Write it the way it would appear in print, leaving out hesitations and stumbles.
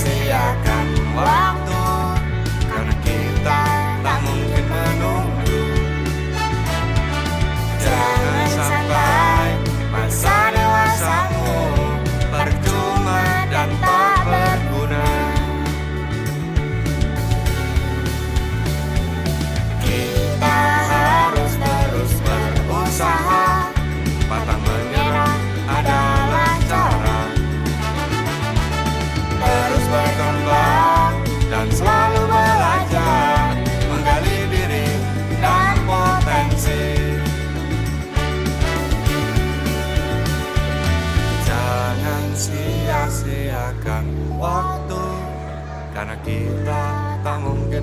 sia-siakan waktu, karena kita tak mungkin menunggu. Jangan sampai masa dewasamu percuma dan tak berguna. Kita harus terus berusaha, pantang menyerah adalah cara. Terus berkembang dan selalu belajar, menggali diri dan potensi. Jangan sia-siakan waktu, karena kita tak mungkin